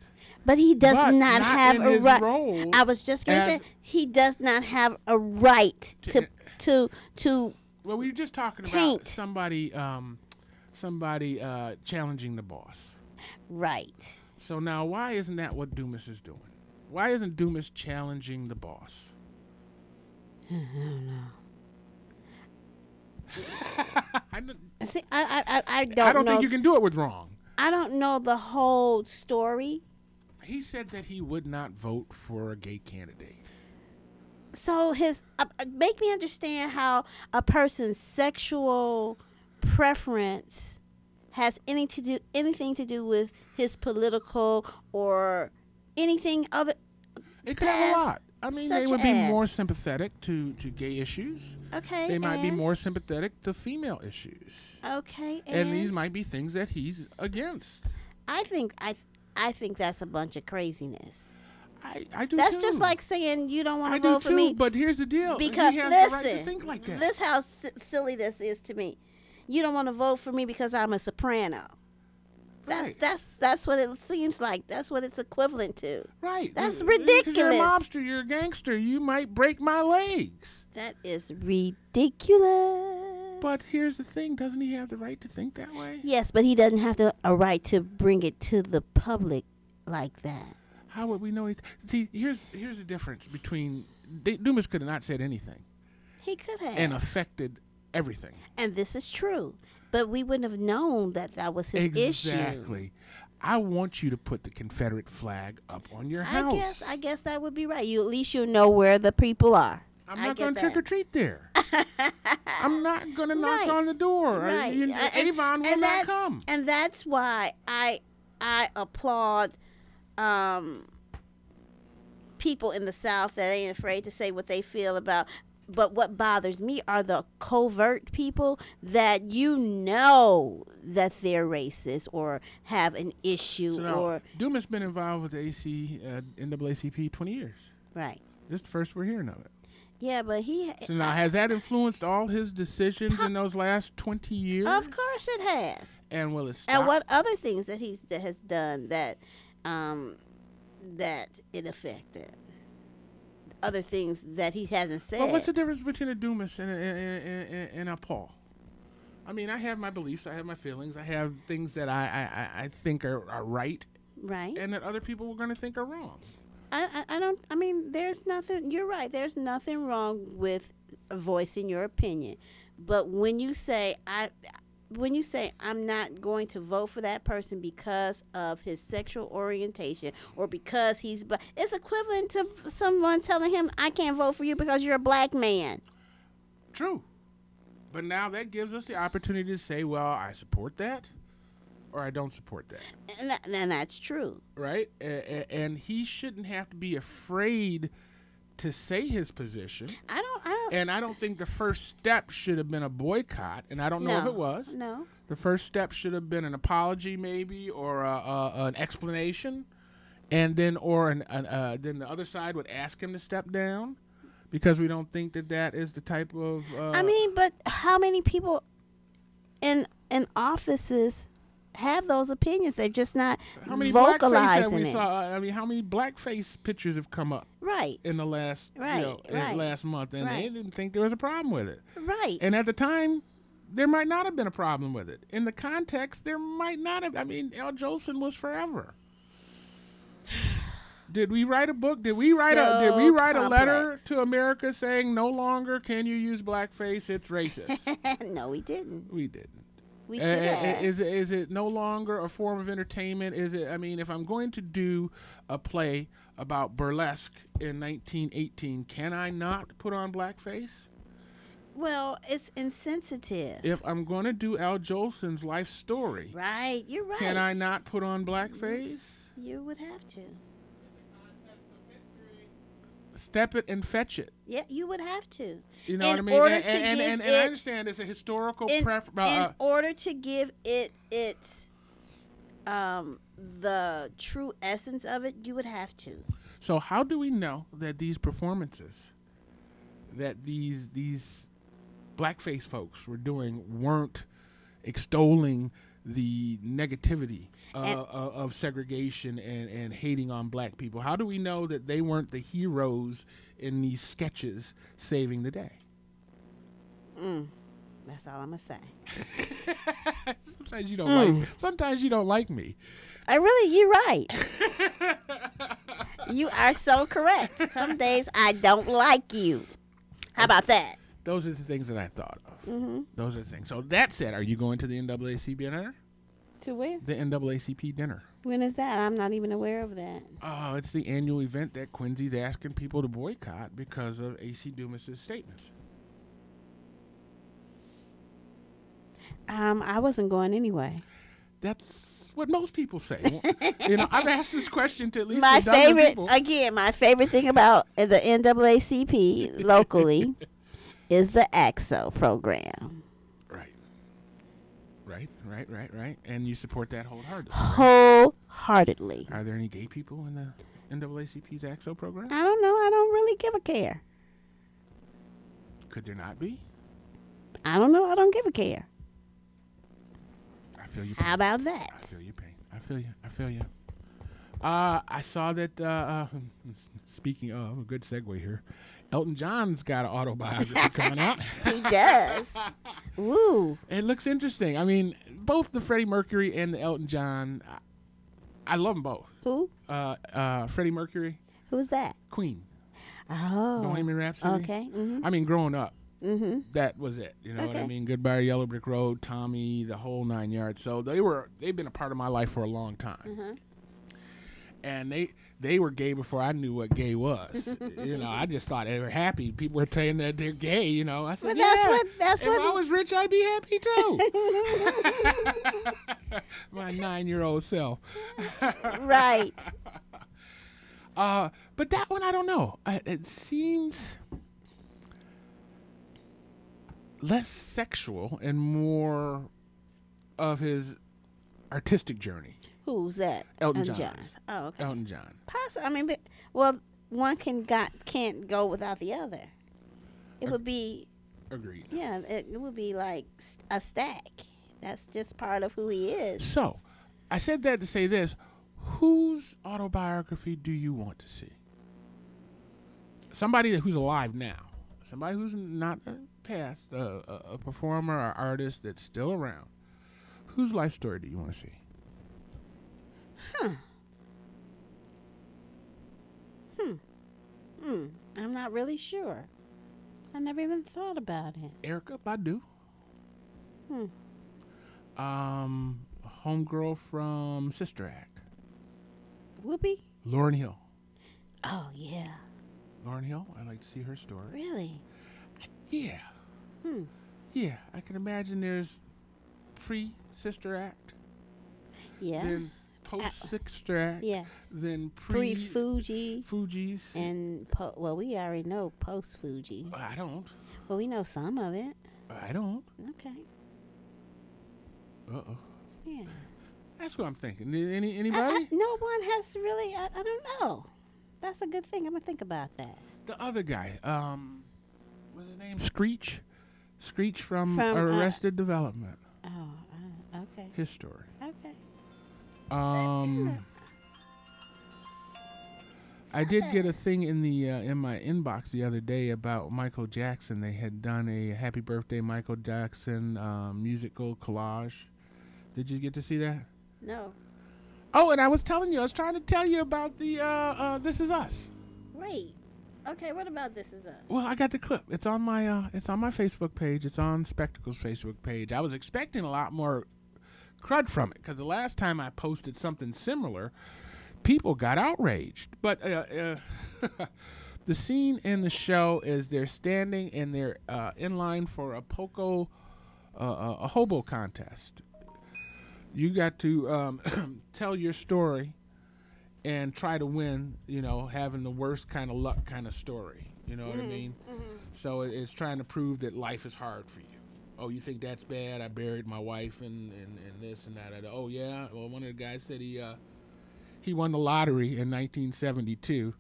But he does But not have in a his right. role I was just going to as- say he does not have a right to Well, we were just talking taint. about somebody challenging the boss. right. So now, why isn't that what Dumas is doing? Why isn't Dumas challenging the boss? I don't know. See, I don't I don't know. think you can do it with wrong. I don't know the whole story. He said that he would not vote for a gay candidate. So his make me understand how a person's sexual preference has anything to do with his political or anything other. It could have a Past, lot. I mean, such they would be as- more sympathetic to gay issues. Okay, They might be and- more sympathetic to female issues. Okay, And these might be things that he's against. I think that's a bunch of craziness. I do That's too. just like saying you don't want I to do vote too, for me but here's the deal. because he has listen, the right to think like that. this how silly this is to me. You don't want to vote for me because I'm a soprano. Right. That's what it seems like. That's what it's equivalent to. Right. That's Because you're a ridiculous. mobster, you're a gangster, you might break my legs. That is ridiculous. But here's the thing, doesn't he have the right to think that way? Yes, but he doesn't have a right to bring it to the public like that. How would we know? See, here's the difference between Dumas could have not said anything He could have. and affected everything. And this is true. But we wouldn't have known that was his issue. Exactly. I want you to put the Confederate flag up on your house. I guess that would be right. At least you know where the people are. I'm I not get going to that. trick or treat there. I'm not going to knock Right. on the door. Right. Avon will not that's, come. And that's why I applaud people in the South that ain't afraid to say what they feel about. But what bothers me are the covert people that you know that they're racist or have an issue So now, or Dumas been involved with the NAACP 20 years. right. This is the first we're hearing of it. Yeah, but So now, has that influenced all his decisions in those last 20 years? of course it has. And will it stop? And what other things that that has done that it affected? Other things that he hasn't said. Well, what's the difference between a Dumas and a Paul? I mean, I have my beliefs, I have my feelings, I have things that I think are right, right? and that other people were going to think are wrong. I don't. I mean, there's nothing. You're right. There's nothing wrong with voicing your opinion, but when you say I'm not going to vote for that person because of his sexual orientation or because he's black, it's equivalent to someone telling him I can't vote for you because you're a black man. True. But now that gives us the opportunity to say, well, I support that or I don't support that. And that's true. Right? And he shouldn't have to be afraid to say his position. I don't. And I don't think the first step should have been a boycott, and I don't know if it was. No. The first step should have been an apology, maybe, or an explanation, and then then the other side would ask him to step down, because we don't think that is the type of. I mean, but how many people in offices have those opinions? They're just not how many vocalizing blackface have we it. saw? I mean, how many blackface pictures have come up Right. in the last last month, and they didn't think there was a problem with it. Right. And at the time, there might not have been a problem with it. In the context, there might not have. I mean, Al Jolson was forever. Did we write a book? Did we write a letter to America saying no longer can you use blackface? It's racist. No, we didn't. We didn't. We should have. Is it no longer a form of entertainment? Is it? I mean, if I'm going to do a play about burlesque in 1918, can I not put on blackface? Well, it's insensitive. If I'm going to do Al Jolson's life story, Right, you're right. can I not put on blackface? You would have to. Step it and fetch it. Yeah, you would have to. You know what I mean? And I understand it's a historical preference. In order to give it its the true essence of it, you would have to. So how do we know that these performances that these blackface folks were doing weren't extolling the negativity of segregation and hating on black people? How do we know that they weren't the heroes in these sketches saving the day? That's all I'm gonna say. Sometimes you don't like. Sometimes you don't like me. You're right. You are so correct. Some days I don't like you. How about that? Those are the things that I thought of. Mm-hmm. Those are the things. So that said, are you going to the NAACP dinner? To where? The NAACP dinner. When is that? I'm not even aware of that. Oh, it's the annual event that Quincy's asking people to boycott because of A.C. Dumas's statements. I wasn't going anyway. That's what most people say. You know, I've asked this question to at least My a dozen favorite, people. again, my favorite thing about the NAACP locally is the AXO program. Right. And you support that wholeheartedly. Wholeheartedly. Are there any gay people in the NAACP's AXO program? I don't know. I don't really give a care. Could there not be? I don't know. I don't give a care. I feel you. How about that? I feel your pain. I feel you. I saw that, speaking of, a good segue here, Elton John's got an autobiography coming out. He does. Ooh. It looks interesting. I mean, both the Freddie Mercury and the Elton John, I love them both. Who? Freddie Mercury. Who's that? Queen. Oh. Bohemian Rhapsody. Okay. Mm-hmm. I mean, growing up, that was it. You know what I mean? Goodbye Yellow Brick Road, Tommy, the whole 9 yards. So they've been a part of my life for a long time. And they were gay before I knew what gay was. You know, I just thought they were happy. People were saying that they're gay. You know, I said, if I was rich, I'd be happy too. My 9-year-old self. Right. But that one, I don't know. It seems less sexual and more of his artistic journey. Who's that? Elton John. Oh, okay. Elton John. Possibly. I mean, one can't go without the other. It would be. Agreed. Yeah, it would be like a stack. That's just part of who he is. So, I said that to say this: whose autobiography do you want to see? Somebody who's alive now. Somebody who's not past. A performer or artist that's still around. Whose life story do you want to see? I'm not really sure. I never even thought about it. Erykah Badu. Homegirl from Sister Act. Whoopi? Lauryn Hill. Oh, yeah. Lauryn Hill, I'd like to see her story. Really? Yeah. Yeah, I can imagine there's pre-Sister Act. Yeah. Then post-Sister Act. Yes. Then Pre-Fuji. Fugees. And, we already know post-Fuji. I don't. Well, we know some of it. I don't. Okay. Uh-oh. Yeah. That's what I'm thinking. Anybody? No one has really. I don't know. That's a good thing. I'm gonna think about that. The other guy. What's his name? Screech. Screech from Arrested Development. Oh, okay. His story. Okay. I did get a thing in my inbox the other day about Michael Jackson. They had done a Happy Birthday Michael Jackson musical collage. Did you get to see that? No. Oh, and I was trying to tell you about the This Is Us. Wait. Okay, what about This Is Us? Well, I got the clip. It's on my Facebook page. It's on Spectacle's Facebook page. I was expecting a lot more crud from it because the last time I posted something similar, people got outraged. But the scene in the show is they're standing and they're in line for a hobo contest. You got to tell your story and try to win, having the worst kind of luck kind of story. You know what I mean? Mm-hmm. So it's trying to prove that life is hard for you. Oh, you think that's bad? I buried my wife and this and that. Oh, yeah? Well, one of the guys said he won the lottery in 1972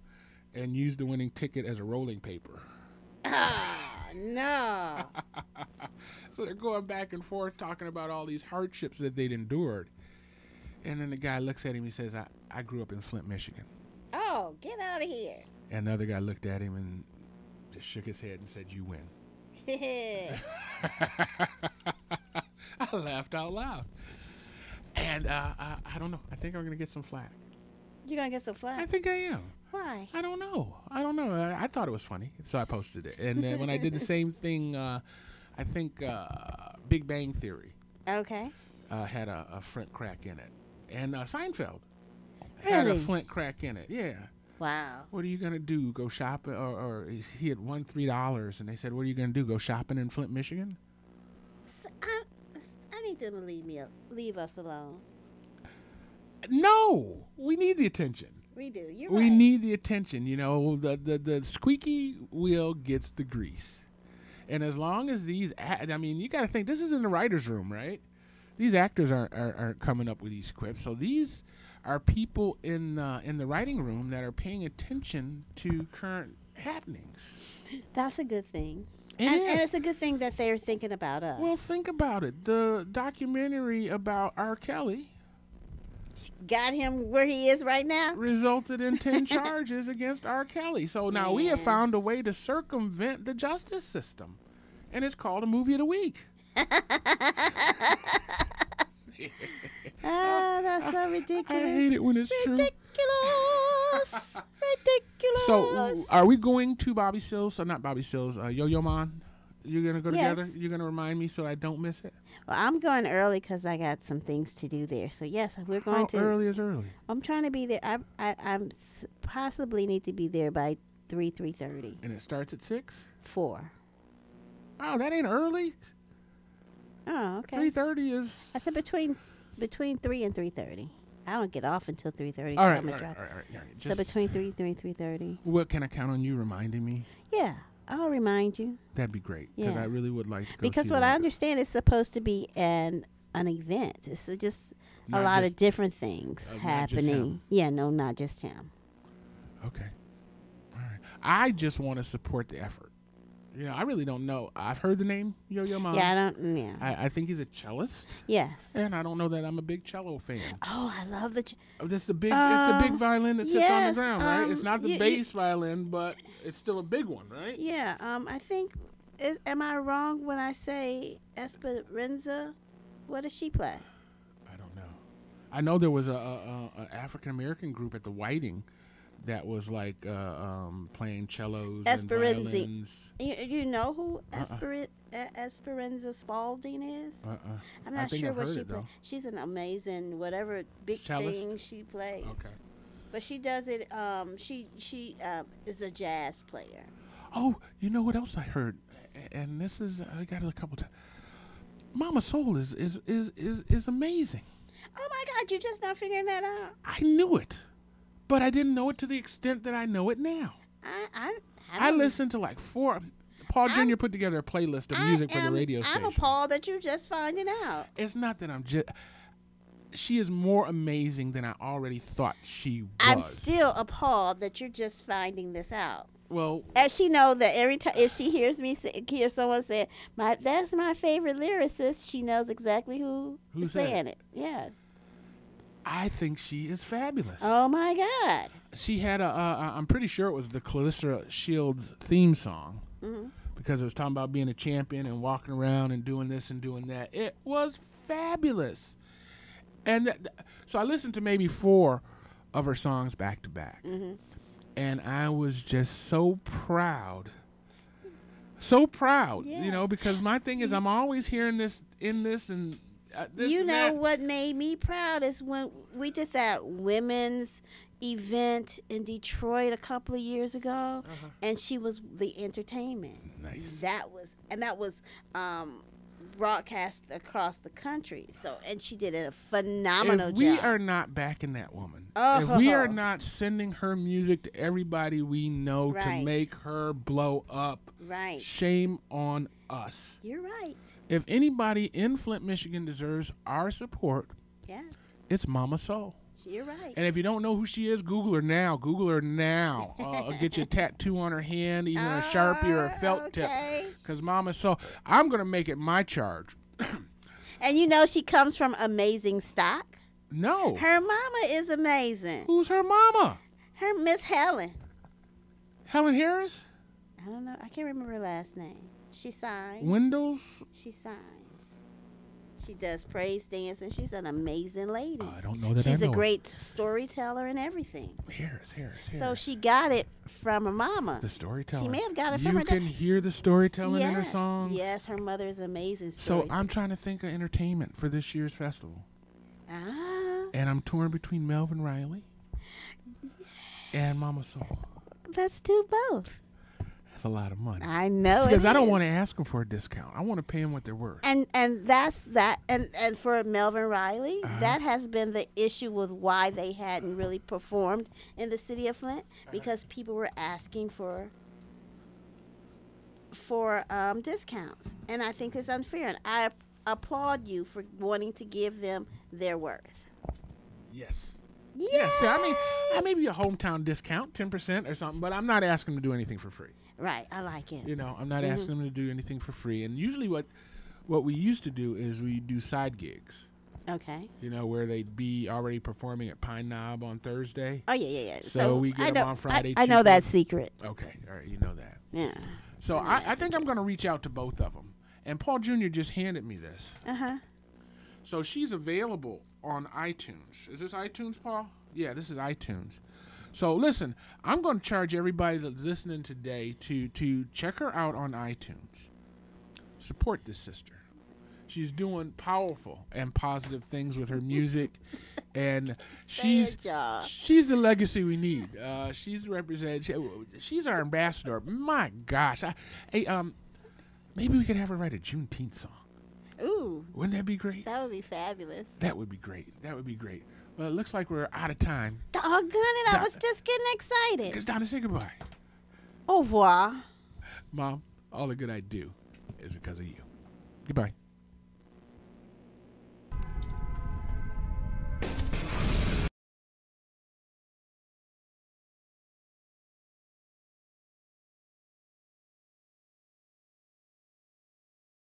and used the winning ticket as a rolling paper. Ah, no. So they're going back and forth talking about all these hardships that they'd endured. And then the guy looks at him and he says, I grew up in Flint, Michigan. Oh, get out of here. And the other guy looked at him and just shook his head and said, you win. I laughed out loud. And I don't know. I think I'm going to get some flack. You're going to get some flack? I think I am. Why? I don't know. I thought it was funny, so I posted it. And when I did the same thing, I think Big Bang Theory had a Flint crack in it. And Seinfeld had a Flint crack in it. Yeah. Wow. What are you going to do? Go shopping? Or he had won $3, and they said, what are you going to do? Go shopping in Flint, Michigan? So I need them to leave us alone. No. We need the attention. We do. We need the attention. The squeaky wheel gets the grease. And as long as these, you got to think, this is in the writer's room, right? These actors aren't coming up with these quips. So these are people in the writing room that are paying attention to current happenings. That's a good thing. And it's a good thing that they're thinking about us. Well, think about it. The documentary about R. Kelly got him where he is right now. Resulted in 10 charges against R. Kelly. So now we have found a way to circumvent the justice system. And it's called a movie of the week. That's so ridiculous. I hate it when it's ridiculous. true. Ridiculous. So, are we going to Bobby Sills? Not Bobby Sills. Yo-Yo Man? You're going to go together? You're going to remind me so I don't miss it? Well, I'm going early because I got some things to do there. So, yes, we're going to. How early is early? I'm trying to be there. I'm possibly need to be there by 3:30. And it starts at 6? 4. Oh, that ain't early. Oh, okay. 3:30 is. I said between 3 and 3:30. I don't get off until 3:30. All right. So between 3 and 3:30. What can I count on you reminding me? Yeah, I'll remind you. That'd be great because I really would like to go. Because see what that. I understand is supposed to be an event. It's just a lot of different things happening. Yeah, no, not just him. Okay. All right. I just want to support the effort. I really don't know. I've heard the name Yo-Yo Ma. Yeah, I don't. Yeah. I think he's a cellist. Yes. And I don't know that I'm a big cello fan. Oh, I love the. It's the big violin that sits on the ground, right? It's not the bass violin, but it's still a big one, right? Yeah. I think. Am I wrong when I say Esperanza? What does she play? I don't know. I know there was a African American group at the Whiting that was like playing cellos and violins. You know who Esperanza Spalding is? I'm not sure what she plays. She's an amazing whatever big cellist thing she plays. Okay. But she does it. She is a jazz player. Oh, you know what else I heard? And this is I got it a couple times. Mama Soul is amazing. Oh my God! You just not figuring that out? I knew it. But I didn't know it to the extent that I know it now. I listened to like 4 Paul Jr. put together a playlist of music for the radio station. I'm appalled that you're just finding out. It's not that I'm just... She is more amazing than I already thought she was. I'm still appalled that you're just finding this out. Well, and she knows that every time if she hears someone say, "That's my favorite lyricist," she knows exactly who's saying it. Yes. I think she is fabulous. Oh my God. She had I'm pretty sure it was the Clarissa Shields theme song, because it was talking about being a champion and walking around and doing this and doing that. It was fabulous. And so I listened to maybe 4 of her songs back to back. And I was just so proud. So proud, yes. Because my thing is I'm always hearing this in this and this. You and know that. what made me proud is when we did that women's event in Detroit a couple of years ago, and she was the entertainment. Nice. That was broadcast across the country. And she did a phenomenal job. If we are not backing that woman, if we are not sending her music to everybody we know to make her blow up, shame on us. You're right. If anybody in Flint, Michigan deserves our support, it's Mama Soul. You're right. And if you don't know who she is, Google her now. I'll get you a tattoo on her hand, even a Sharpie or a felt tip. Because Mama Soul, I'm going to make it my charge. And she comes from amazing stock. No. Her mama is amazing. Who's her mama? Her Miss Helen. Helen Harris? I don't know. I can't remember her last name. She signs. Windows? She signs. She does praise dance, and she's an amazing lady. I don't know that she's I know a great storyteller and everything. Harris. So she got it from her mama. The storyteller. She may have got it from her dad. You can hear the storytelling in her songs. Yes, her mother is amazing. So I'm trying to think of entertainment for this year's festival. And I'm torn between Melvin Riley and Mama Soul. Let's do both. That's a lot of money. I know. Because I don't want to ask them for a discount. I want to pay them what they're worth. And that's that. And for Melvin Riley, that has been the issue with why they hadn't really performed in the city of Flint, because people were asking for discounts, and I think it's unfair. And I applaud you for wanting to give them their worth. Yes. Yay! Yes. I mean, I may be a hometown discount, 10% or something, but I'm not asking them to do anything for free. Right, I like it. I'm not asking them to do anything for free. And usually what we used to do is we do side gigs. Okay. Where they'd be already performing at Pine Knob on Thursday. Oh, yeah. So we get them on Friday. I know that secret. Okay, all right, you know that. Yeah. So I think I'm going to reach out to both of them. And Paul Jr. just handed me this. So she's available on iTunes. Is this iTunes, Paul? Yeah, this is iTunes. So listen, I'm going to charge everybody that's listening today to check her out on iTunes. Support this sister. She's doing powerful and positive things with her music, and she's the legacy we need. She's our ambassador. My gosh, maybe we could have her write a Juneteenth song. Ooh, wouldn't that be great? That would be fabulous. That would be great. Well, it looks like we're out of time. Doggone it, I was just getting excited. Because Donna, say goodbye. Au revoir. Mom, all the good I do is because of you. Goodbye.